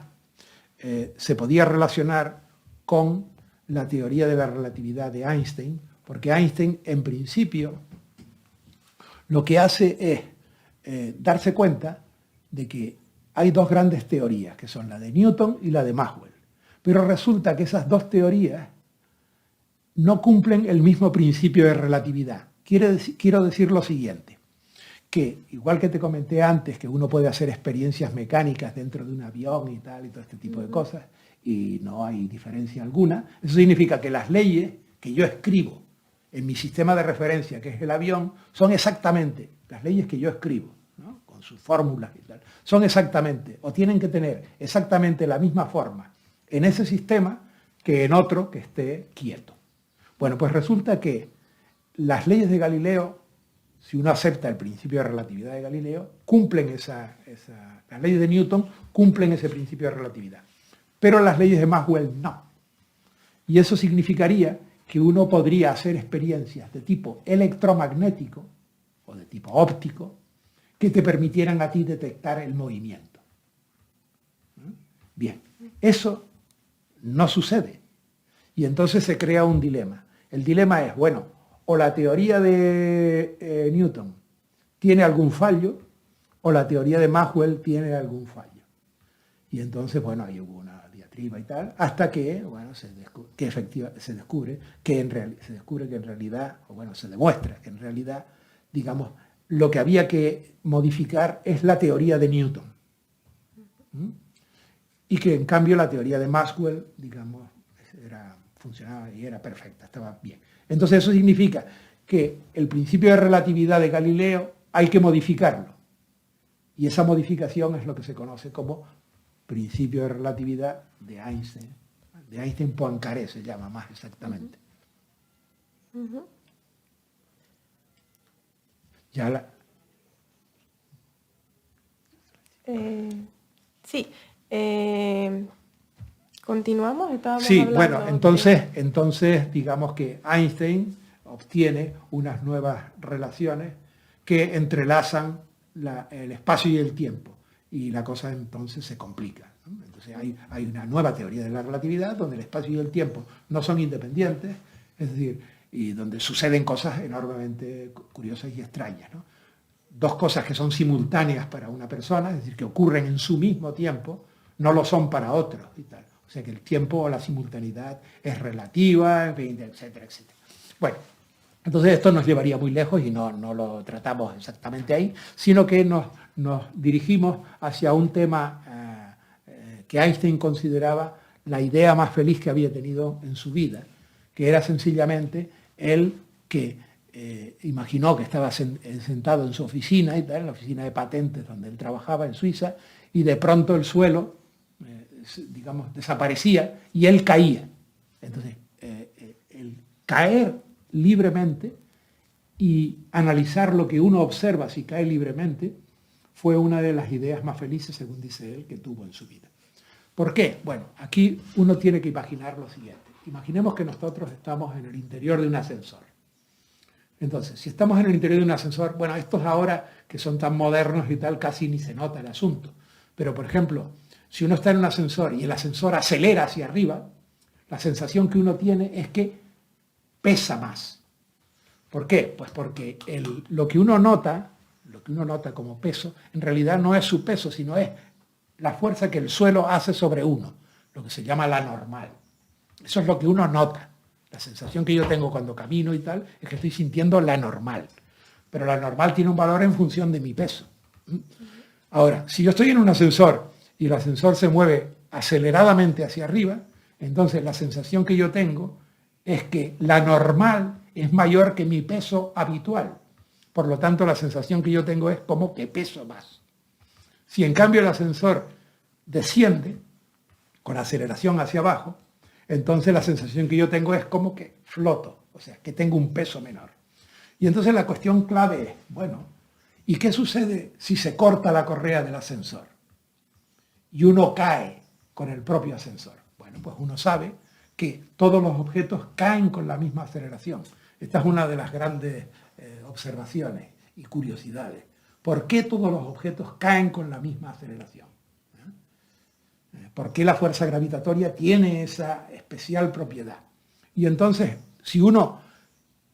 se podía relacionar con la teoría de la relatividad de Einstein, porque Einstein, en principio, lo que hace es darse cuenta de que hay dos grandes teorías, que son la de Newton y la de Maxwell. Pero resulta que esas dos teorías no cumplen el mismo principio de relatividad. Quiero decir lo siguiente, que igual que te comenté antes que uno puede hacer experiencias mecánicas dentro de un avión y tal, y todo este tipo de cosas, y no hay diferencia alguna, eso significa que las leyes que yo escribo en mi sistema de referencia, que es el avión, son exactamente las leyes que yo escribo, ¿no? Con sus fórmulas y tal, son exactamente, o tienen que tener exactamente la misma forma en ese sistema que en otro que esté quieto. Bueno, pues resulta que las leyes de Galileo, si uno acepta el principio de relatividad de Galileo, cumplen las leyes de Newton cumplen ese principio de relatividad. Pero las leyes de Maxwell no. Y eso significaría que uno podría hacer experiencias de tipo electromagnético o de tipo óptico que te permitieran a ti detectar el movimiento. Bien, eso no sucede. Y entonces se crea un dilema. El dilema es, bueno, o la teoría de Newton tiene algún fallo, o la teoría de Maxwell tiene algún fallo. Y entonces, bueno, ahí hubo una diatriba y tal, hasta que, bueno, se demuestra que en realidad, digamos, lo que había que modificar es la teoría de Newton. Y que en cambio la teoría de Maxwell, digamos, funcionaba y era perfecta, estaba bien. Entonces eso significa que el principio de relatividad de Galileo hay que modificarlo. Y esa modificación es lo que se conoce como principio de relatividad de Einstein. De Einstein-Poincaré se llama más exactamente. Ya sí. Continuamos. Sí, bueno, entonces digamos que Einstein obtiene unas nuevas relaciones que entrelazan el espacio y el tiempo. Y la cosa entonces se complica, ¿no? Entonces hay una nueva teoría de la relatividad donde el espacio y el tiempo no son independientes, es decir, y donde suceden cosas enormemente curiosas y extrañas, ¿no? Dos cosas que son simultáneas para una persona, es decir, que ocurren en su mismo tiempo, no lo son para otros y tal. O sea que el tiempo o la simultaneidad es relativa, etcétera, etcétera. Bueno, entonces esto nos llevaría muy lejos y no lo tratamos exactamente ahí, sino que nos dirigimos hacia un tema que Einstein consideraba la idea más feliz que había tenido en su vida, que era sencillamente él que imaginó que estaba sentado en su oficina, y tal, en la oficina de patentes donde él trabajaba en Suiza, y de pronto el suelo, digamos, desaparecía y él caía. Entonces, el caer libremente y analizar lo que uno observa si cae libremente fue una de las ideas más felices, según dice él, que tuvo en su vida. ¿Por qué? Bueno, aquí uno tiene que imaginar lo siguiente. Imaginemos que nosotros estamos en el interior de un ascensor. Entonces, si estamos en el interior de un ascensor, bueno, estos ahora que son tan modernos y tal, casi ni se nota el asunto. Pero, por ejemplo, si uno está en un ascensor y el ascensor acelera hacia arriba, la sensación que uno tiene es que pesa más. ¿Por qué? Pues porque lo que uno nota como peso, en realidad no es su peso, sino es la fuerza que el suelo hace sobre uno, lo que se llama la normal. Eso es lo que uno nota. La sensación que yo tengo cuando camino y tal es que estoy sintiendo la normal. Pero la normal tiene un valor en función de mi peso. Ahora, si yo estoy en un ascensor y el ascensor se mueve aceleradamente hacia arriba, entonces la sensación que yo tengo es que la normal es mayor que mi peso habitual. Por lo tanto, la sensación que yo tengo es como que peso más. Si en cambio el ascensor desciende con aceleración hacia abajo, entonces la sensación que yo tengo es como que floto, o sea, que tengo un peso menor. Y entonces la cuestión clave es, bueno, ¿y qué sucede si se corta la correa del ascensor? Y uno cae con el propio ascensor. Bueno, pues uno sabe que todos los objetos caen con la misma aceleración. Esta es una de las grandes observaciones y curiosidades. ¿Por qué todos los objetos caen con la misma aceleración? ¿Por qué la fuerza gravitatoria tiene esa especial propiedad? Y entonces, si uno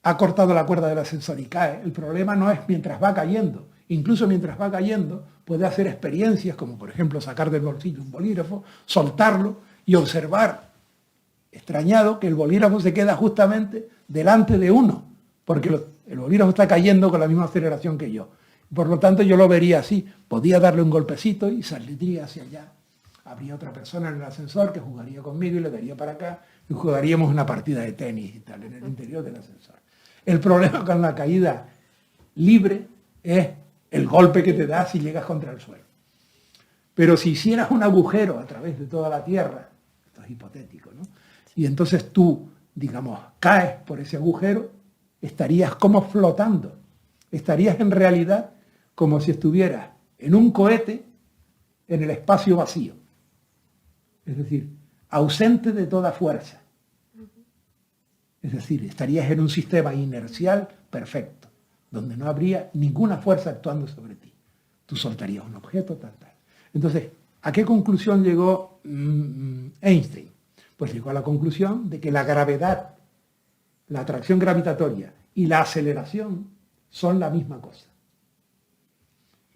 ha cortado la cuerda del ascensor y cae, el problema no es mientras va cayendo. Incluso mientras va cayendo, puede hacer experiencias como, por ejemplo, sacar del bolsillo un bolígrafo, soltarlo y observar, extrañado, que el bolígrafo se queda justamente delante de uno, porque el bolígrafo está cayendo con la misma aceleración que yo. Por lo tanto, yo lo vería así. Podía darle un golpecito y saldría hacia allá. Habría otra persona en el ascensor que jugaría conmigo y le daría para acá y jugaríamos una partida de tenis y tal en el interior del ascensor. El problema con la caída libre es el golpe que te da si llegas contra el suelo. Pero si hicieras un agujero a través de toda la Tierra, esto es hipotético, ¿no? Y entonces tú, digamos, caes por ese agujero, estarías como flotando. Estarías en realidad como si estuvieras en un cohete en el espacio vacío. Es decir, ausente de toda fuerza. Es decir, estarías en un sistema inercial perfecto, donde no habría ninguna fuerza actuando sobre ti. Tú soltarías un objeto, tal. Entonces, ¿a qué conclusión llegó Einstein? Pues llegó a la conclusión de que la gravedad, la atracción gravitatoria y la aceleración son la misma cosa.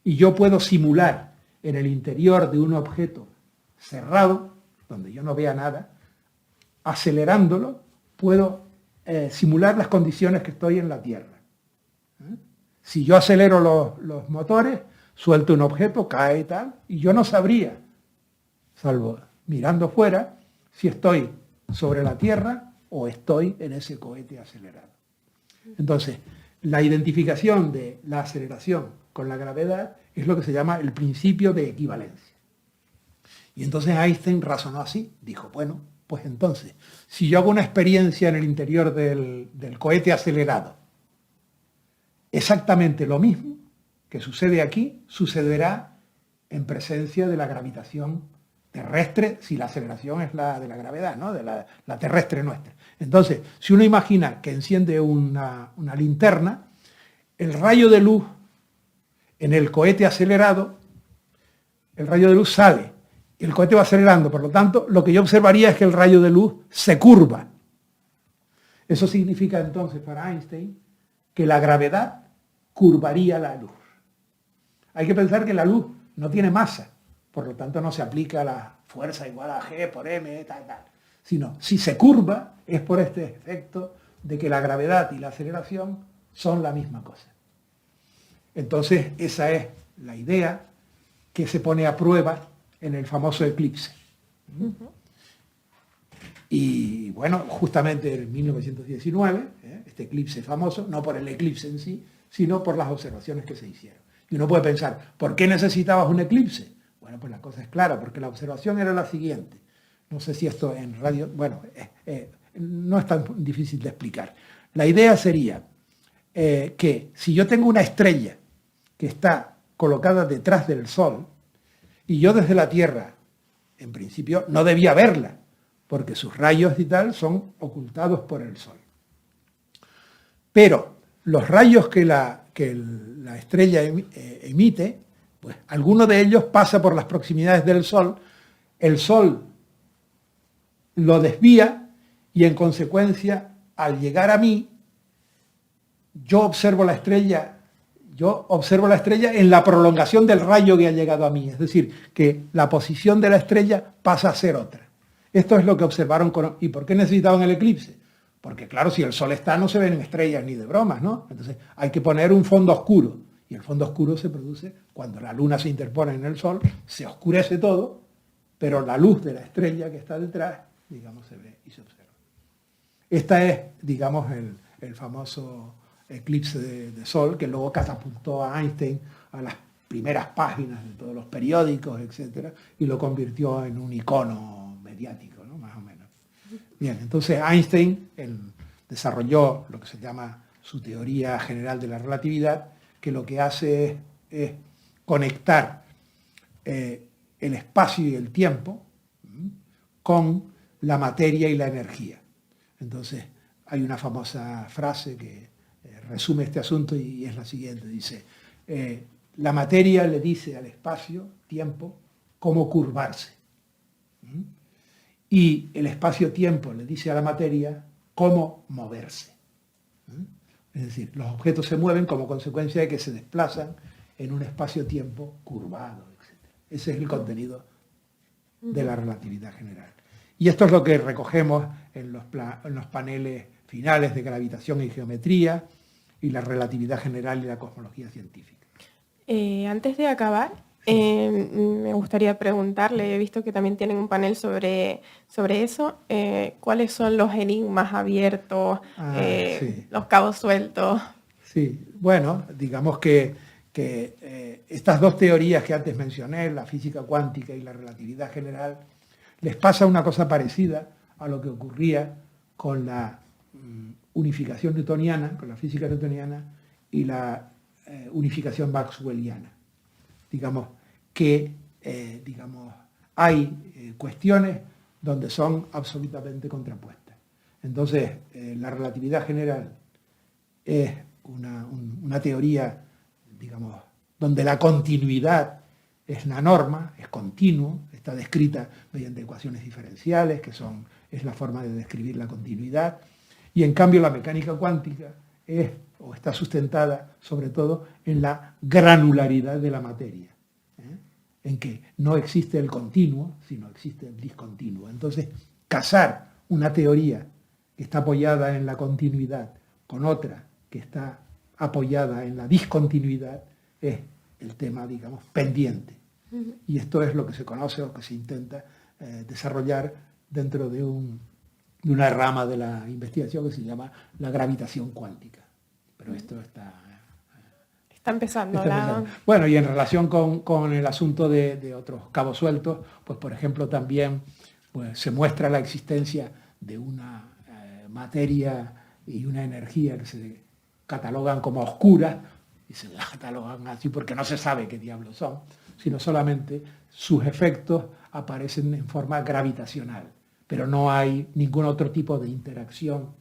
Y yo puedo simular en el interior de un objeto cerrado, donde yo no vea nada, acelerándolo, puedo simular las condiciones que estoy en la Tierra. Si yo acelero los motores, suelto un objeto, cae y tal, y yo no sabría, salvo mirando fuera, si estoy sobre la Tierra o estoy en ese cohete acelerado. Entonces, la identificación de la aceleración con la gravedad es lo que se llama el principio de equivalencia. Y entonces Einstein razonó así, dijo, bueno, pues entonces, si yo hago una experiencia en el interior del cohete acelerado, exactamente lo mismo que sucede aquí, sucederá en presencia de la gravitación terrestre, si la aceleración es la de la gravedad, ¿no? De la terrestre nuestra. Entonces, si uno imagina que enciende una linterna, el rayo de luz en el cohete acelerado, el rayo de luz sale, y el cohete va acelerando, por lo tanto, lo que yo observaría es que el rayo de luz se curva. Eso significa entonces para Einstein que la gravedad curvaría la luz. Hay que pensar que la luz no tiene masa, por lo tanto no se aplica la fuerza igual a G por M, tal. Sino, si se curva, es por este efecto de que la gravedad y la aceleración son la misma cosa. Entonces, esa es la idea que se pone a prueba en el famoso eclipse. Y bueno, justamente en 1919, este eclipse famoso, no por el eclipse en sí, sino por las observaciones que se hicieron. Y uno puede pensar, ¿por qué necesitabas un eclipse? Bueno, pues la cosa es clara, porque la observación era la siguiente. No sé si esto en radio, bueno, no es tan difícil de explicar. La idea sería que si yo tengo una estrella que está colocada detrás del Sol, y yo desde la Tierra, en principio, no debía verla, porque sus rayos y tal son ocultados por el Sol. Pero los rayos que la estrella emite, pues alguno de ellos pasa por las proximidades del Sol, el Sol lo desvía y en consecuencia, al llegar a mí, yo observo la estrella en la prolongación del rayo que ha llegado a mí, es decir, que la posición de la estrella pasa a ser otra. Esto es lo que observaron ¿Y por qué necesitaban el eclipse? Porque claro, si el Sol está, no se ven estrellas ni de bromas, ¿no? Entonces hay que poner un fondo oscuro, y el fondo oscuro se produce cuando la luna se interpone en el Sol, se oscurece todo, pero la luz de la estrella que está detrás, digamos, se ve y se observa. Esta es, digamos, el famoso eclipse de Sol, que luego catapultó a Einstein a las primeras páginas de todos los periódicos, etc., y lo convirtió en un icono mediático, ¿no? Más o menos. Bien, entonces Einstein desarrolló lo que se llama su teoría general de la relatividad, que lo que hace es conectar el espacio y el tiempo con la materia y la energía. Entonces, hay una famosa frase que resume este asunto y es la siguiente, dice, la materia le dice al espacio, tiempo, cómo curvarse. Y el espacio-tiempo le dice a la materia cómo moverse. Es decir, los objetos se mueven como consecuencia de que se desplazan en un espacio-tiempo curvado, etc. Ese es el contenido de la relatividad general. Y esto es lo que recogemos en los paneles finales de gravitación y geometría y la relatividad general y la cosmología científica. Antes de acabar, me gustaría preguntarle, he visto que también tienen un panel sobre eso, ¿cuáles son los enigmas abiertos, Sí. los cabos sueltos? Sí, bueno, digamos que estas dos teorías que antes mencioné, la física cuántica y la relatividad general, les pasa una cosa parecida a lo que ocurría con la unificación newtoniana, con la física newtoniana y la unificación maxwelliana. Digamos que hay cuestiones donde son absolutamente contrapuestas. Entonces, la relatividad general es una teoría, digamos, donde la continuidad es la norma, es continuo, está descrita mediante ecuaciones diferenciales, es la forma de describir la continuidad, y en cambio la mecánica cuántica está sustentada sobre todo en la granularidad de la materia, en que no existe el continuo, sino existe el discontinuo. Entonces, casar una teoría que está apoyada en la continuidad con otra que está apoyada en la discontinuidad es el tema, digamos, pendiente. Y esto es lo que se conoce o que se intenta desarrollar dentro de una rama de la investigación que se llama la gravitación cuántica. Pero esto está empezando. Bueno, y en relación con el asunto de otros cabos sueltos, pues por ejemplo también pues, se muestra la existencia de una materia y una energía que se catalogan como oscuras, y se catalogan así porque no se sabe qué diablos son, sino solamente sus efectos aparecen en forma gravitacional, pero no hay ningún otro tipo de interacción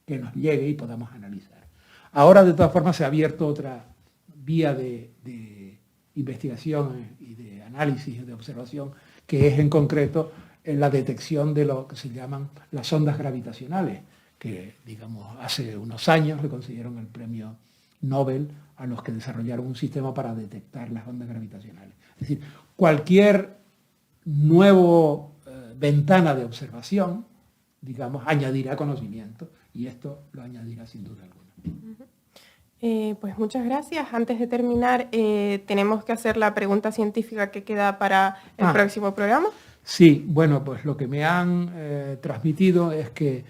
que nos llegue y podamos analizar. Ahora, de todas formas, se ha abierto otra vía de investigación y de análisis y de observación, que es en concreto en la detección de lo que se llaman las ondas gravitacionales, que, digamos, hace unos años le concedieron el premio Nobel a los que desarrollaron un sistema para detectar las ondas gravitacionales. Es decir, cualquier nuevo ventana de observación, digamos, añadirá conocimiento, y esto lo añadirá sin duda alguna. Pues muchas gracias. Antes de terminar, tenemos que hacer la pregunta científica que queda para el próximo programa. Sí, bueno, pues lo que me han transmitido es que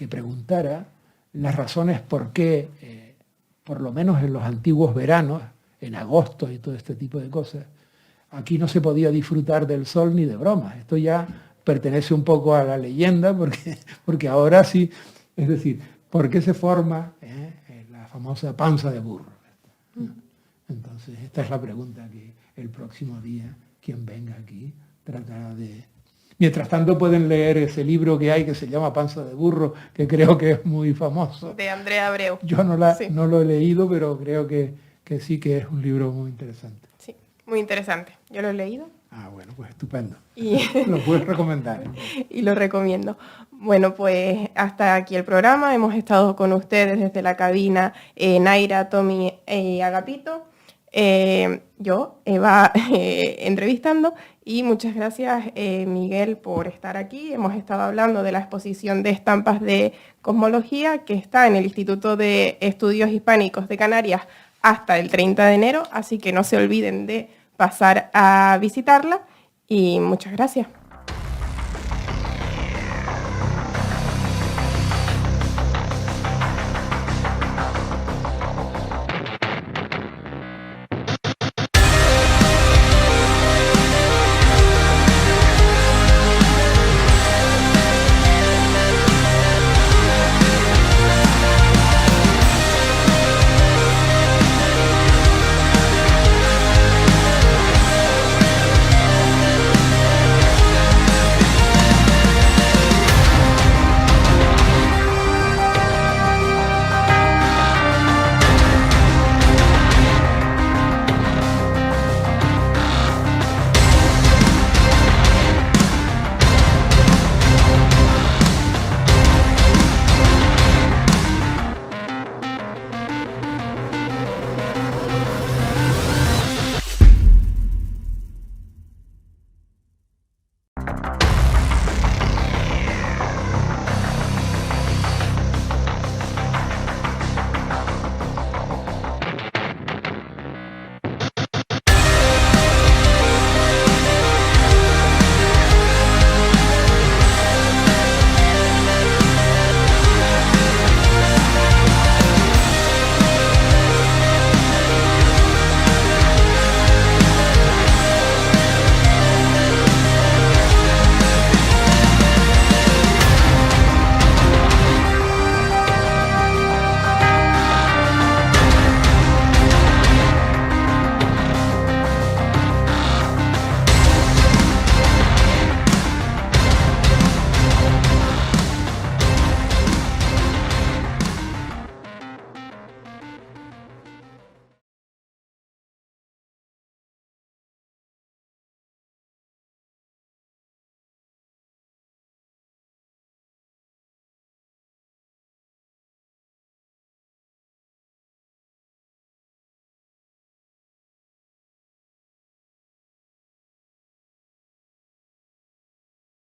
preguntara las razones por qué, por lo menos en los antiguos veranos, en agosto y todo este tipo de cosas, aquí no se podía disfrutar del sol ni de bromas. Esto ya pertenece un poco a la leyenda, porque ahora sí, es decir, ¿por qué se forma la famosa panza de burro? Entonces, esta es la pregunta que el próximo día, quien venga aquí, tratará de... Mientras tanto pueden leer ese libro que hay que se llama Panza de burro, que creo que es muy famoso. De Andrea Abreu. Yo Sí. no lo he leído, pero creo que sí que es un libro muy interesante. Sí, muy interesante. Yo lo he leído. Ah, bueno, pues estupendo. Y Lo puedes recomendar. y lo recomiendo. Bueno, pues hasta aquí el programa. Hemos estado con ustedes desde la cabina Naira, Tommy y Agapito. Yo, Eva, entrevistando. Y muchas gracias, Miguel, por estar aquí. Hemos estado hablando de la exposición de estampas de cosmología que está en el Instituto de Estudios Hispánicos de Canarias hasta el 30 de enero. Así que no se olviden de pasar a visitarla. Y muchas gracias.